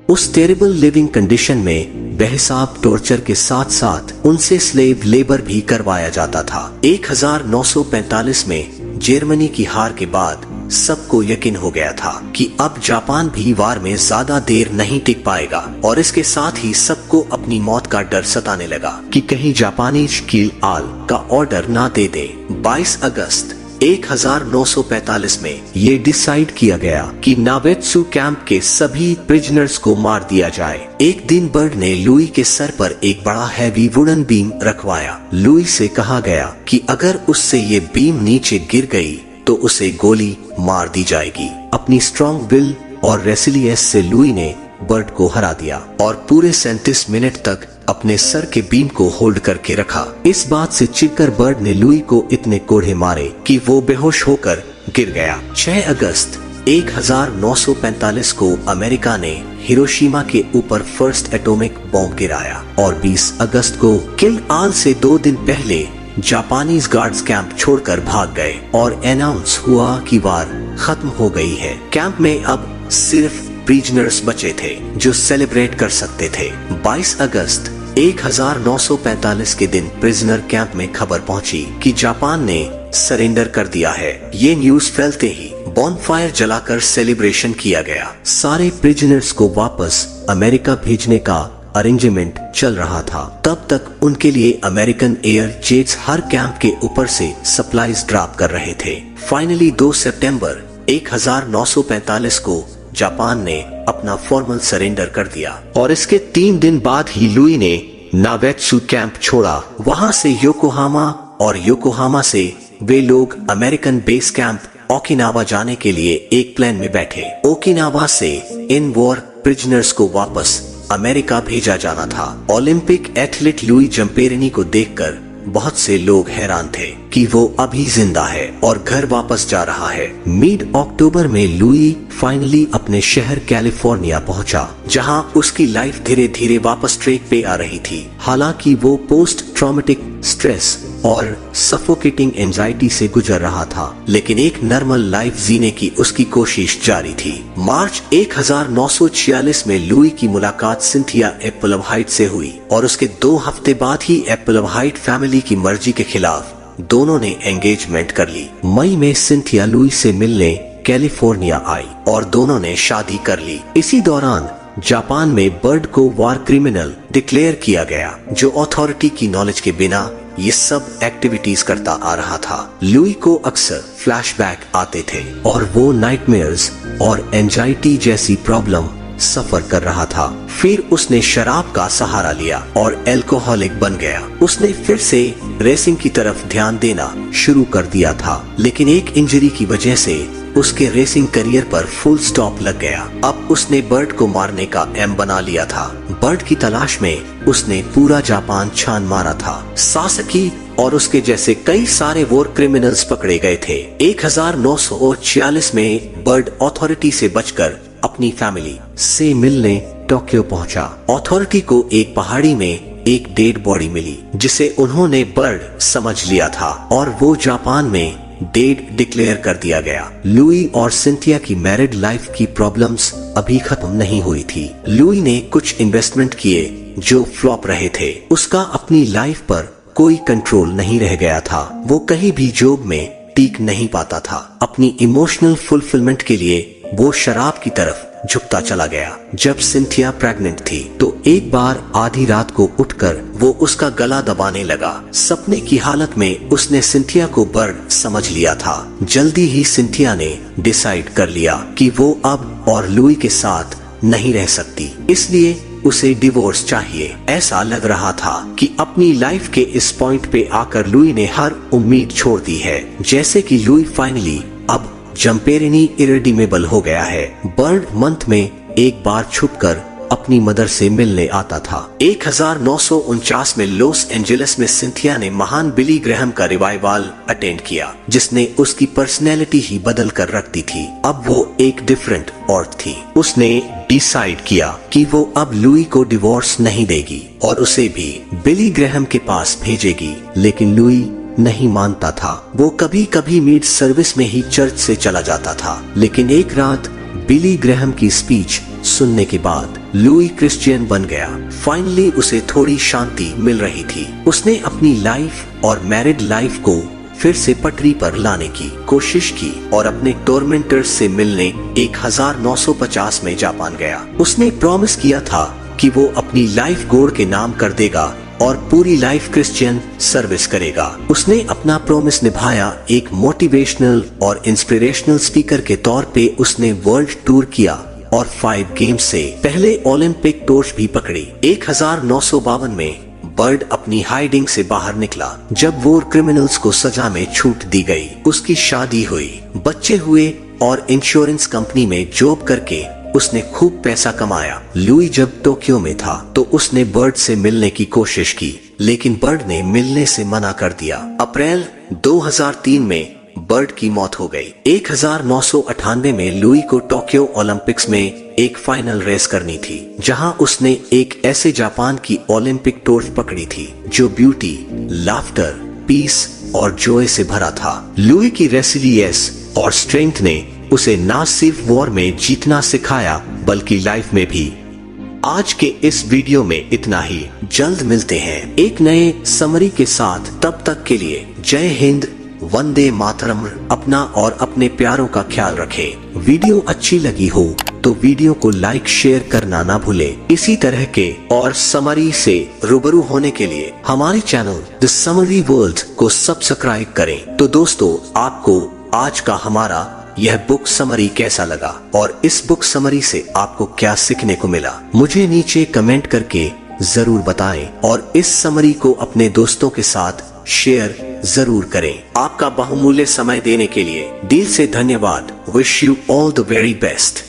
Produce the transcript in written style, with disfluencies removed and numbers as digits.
उस terrible living condition में बेहिसाब torture के साथ साथ उनसे स्लेव लेबर भी करवाया जाता था। 1945 में जर्मनी की हार के बाद सबको यकीन हो गया था कि अब जापान भी वार में ज्यादा देर नहीं टिक पाएगा और इसके साथ ही सबको अपनी मौत का डर सताने लगा कि कहीं जापानी किल ऑल का ऑर्डर ना दे दे। 22 अगस्त 1945 में ये डिसाइड किया गया कि नावेत्सु कैंप के सभी प्रिजनर्स को मार दिया जाए। एक दिन बर्ड ने लुई के सर पर एक बड़ा हैवी वुडन बीम रखवाया। लुई से कहा गया कि अगर उससे ये बीम नीचे गिर गई तो उसे गोली मार दी जाएगी। अपनी स्ट्रॉन्ग विल और रेसिलियंस से लुई ने बर्ड को हरा दिया और पूरे 37 मिनट तक अपने सर के बीम को होल्ड करके रखा। इस बात से चिढ़कर बर्ड ने लुई को इतने कोड़े मारे कि वो बेहोश होकर गिर गया। 6 अगस्त 1945 को अमेरिका ने हिरोशिमा के ऊपर फर्स्ट एटॉमिक बॉम्ब गिराया और 20 अगस्त को किल ऑल से 2 दिन पहले जापानीज गार्ड्स कैंप छोड़कर भाग गए और अनाउंस हुआ कि वार खत्म हो गई है। कैंप में अब सिर्फ प्रिजनर्स बचे थे जो सेलिब्रेट कर सकते थे। 22 अगस्त 1945 के दिन प्रिजनर कैंप में खबर पहुंची कि जापान ने सरेंडर कर दिया है। ये न्यूज फैलते ही बॉनफायर जलाकर सेलिब्रेशन किया गया। सारे प्रिजनर्स को वापस अमेरिका भेजने का अरेंजमेंट चल रहा था। तब तक उनके लिए अमेरिकन एयर जेट्स हर कैंप के ऊपर से सप्लाईज ड्रॉप कर रहे थे। फाइनली 2 सितंबर 1945 को जापान ने अपना फॉर्मल सरेंडर कर दिया और इसके 3 दिन बाद ही लुई ने नावेत्सु कैंप छोड़ा। वहां से योकोहामा और योकोहामा से वे लोग अमेरिकन बेस कैंप ओकिनावा जाने के लिए एक प्लेन में बैठे। ओकिनावा से इन वॉर प्रिजनर्स को वापस अमेरिका भेजा जाना था। ओलंपिक एथलीट लुई जम्पेरिनी को देखकर बहुत से लोग हैरान थे कि वो अभी जिंदा है और घर वापस जा रहा है। मिड अक्टूबर में लुई फाइनली अपने शहर कैलिफोर्निया पहुंचा, जहां उसकी लाइफ धीरे धीरे वापस ट्रैक पे आ रही थी। हालांकि वो पोस्ट ट्रॉमेटिक स्ट्रेस और सफोकेटिंग एंजाइटी से गुजर रहा था, लेकिन एक नॉर्मल लाइफ जीने की उसकी कोशिश जारी थी। मार्च 1946 में लुई की मुलाकात सिंथिया एप्पलवाइट से हुई और उसके 2 हफ्ते बाद ही एप्पलवाइट फैमिली की मर्जी के खिलाफ दोनों ने एंगेजमेंट कर ली। मई में सिंथिया लुई से मिलने कैलिफोर्निया आई और दोनों ने शादी कर ली। इसी दौरान जापान में बर्ड को वार क्रिमिनल डिक्लेयर किया गया, जो अथॉरिटी की नॉलेज के बिना ये सब एक्टिविटीज करता आ रहा था। लुई को अक्सर फ्लैशबैक आते थे और वो नाइटमेयर्स और एंजाइटी जैसी प्रॉब्लम सफर कर रहा था। फिर उसने शराब का सहारा लिया और अल्कोहलिक बन गया। उसने फिर से रेसिंग की तरफ ध्यान देना शुरू कर दिया था, लेकिन एक इंजरी की वजह से उसके रेसिंग करियर पर फुल स्टॉप लग गया। अब उसने बर्ड को मारने का एम बना लिया था। बर्ड की तलाश में उसने पूरा जापान छान मारा था। सासकी और उसके जैसे कई सारे वॉर क्रिमिनल्स पकड़े गए थे। 1946 में बर्ड अथॉरिटी से बचकर अपनी फैमिली से मिलने टोक्यो पहुंचा। अथॉरिटी को एक पहाड़ी में एक डेड बॉडी मिली, जिसे उन्होंने बर्ड समझ लिया था और वो जापान में डेड डिक्लेयर कर दिया गया। लुई और सिंथिया की मैरिड लाइफ की प्रॉब्लम्स अभी खत्म नहीं हुई थी। लुई ने कुछ इन्वेस्टमेंट किए जो फ्लॉप रहे थे। उसका अपनी लाइफ पर कोई कंट्रोल नहीं रह गया था। वो कहीं भी जॉब में टिक नहीं पाता था। अपनी इमोशनल फुलफिलमेंट के लिए वो शराब की तरफ झुकता चला गया। जब सिंथिया प्रेग्नेंट थी तो एक बार आधी रात को उठकर वो उसका गला दबाने लगा। सपने की हालत में उसने सिंथिया को बर्ड समझ लिया था। जल्दी ही सिंथिया ने डिसाइड कर लिया कि वो अब और लुई के साथ नहीं रह सकती, इसलिए उसे डिवोर्स चाहिए। ऐसा लग रहा था कि अपनी लाइफ के इस पॉइंट पे आकर लुई ने हर उम्मीद छोड़ दी है, जैसे कि लुई फाइनली अब जम्पेरिनी इरेडीमेबल हो गया है। बर्ड मंथ में एक बार छुपकर अपनी मदर से मिलने आता था। 1949 में लॉस एंजेलिस में सिंथिया ने महान बिली ग्रैहम का रिवाइवल अटेंड किया, जिसने उसकी पर्सनैलिटी ही बदल कर रख दी थी। अब वो एक डिफरेंट औरत थी। उसने डिसाइड किया कि वो अब लुई को डिवोर्स नहीं देगी और उसे भी बिली ग्रैहम के पास भेजेगी, लेकिन लुई नहीं मानता था। वो कभी कभी मिड सर्विस में ही चर्च से चला जाता था, लेकिन एक रात बिली ग्रैहम की स्पीच सुनने के बाद लुई क्रिश्चियन बन गया। फाइनली उसे थोड़ी शांति मिल रही थी। उसने अपनी लाइफ और मैरिड लाइफ को फिर से पटरी पर लाने की कोशिश की और अपने टॉर्मेंटर्स से मिलने 1950 में जापान गया। उसने प्रॉमिस किया था कि वो अपनी लाइफ गॉड के नाम कर देगा और पूरी लाइफ क्रिश्चियन सर्विस करेगा। उसने अपना प्रॉमिस निभाया। एक मोटिवेशनल और इंस्पिरेशनल स्पीकर के तौर पे उसने वर्ल्ड टूर किया और 5 गेम्स से पहले ओलंपिक टॉर्च भी पकड़ी। 1952 में बर्ड अपनी हाइडिंग से बाहर निकला जब वॉर क्रिमिनल्स को सजा में छूट दी गई। उसकी शादी हुई, बच्चे हुए और इंश्योरेंस कंपनी में जॉब करके उसने खूब पैसा कमाया। लुई जब टोक्यो में था तो उसने बर्ड से मिलने की कोशिश की, लेकिन बर्ड ने मिलने से मना कर दिया। अप्रैल 2003 में बर्ड की मौत हो गई। 1998 में लुई को टोक्यो ओलंपिक्स में एक फाइनल रेस करनी थी, जहां उसने एक ऐसे जापान की ओलंपिक टॉर्च पकड़ी थी जो ब्यूटी, लाफ्टर, पीस और जॉय से भरा था। लुई की रेसिलियंस और स्ट्रेंथ ने उसे न सिर्फ वॉर में जीतना सिखाया बल्कि लाइफ में भी। आज के इस वीडियो में इतना ही। जल्द मिलते हैं एक नए समरी के साथ। तब तक के लिए जय हिंद, वंदे मातरम। अपना और अपने प्यारों का ख्याल रखें। वीडियो अच्छी लगी हो तो वीडियो को लाइक शेयर करना ना भूलें। इसी तरह के और समरी से रूबरू होने के लिए हमारे चैनल द समरी वर्ल्ड को सब्सक्राइब करें। तो दोस्तों, आपको आज का हमारा यह बुक समरी कैसा लगा और इस बुक समरी से आपको क्या सीखने को मिला, मुझे नीचे कमेंट करके जरूर बताएं और इस समरी को अपने दोस्तों के साथ शेयर जरूर करें। आपका बहुमूल्य समय देने के लिए दिल से धन्यवाद। Wish you all the very best.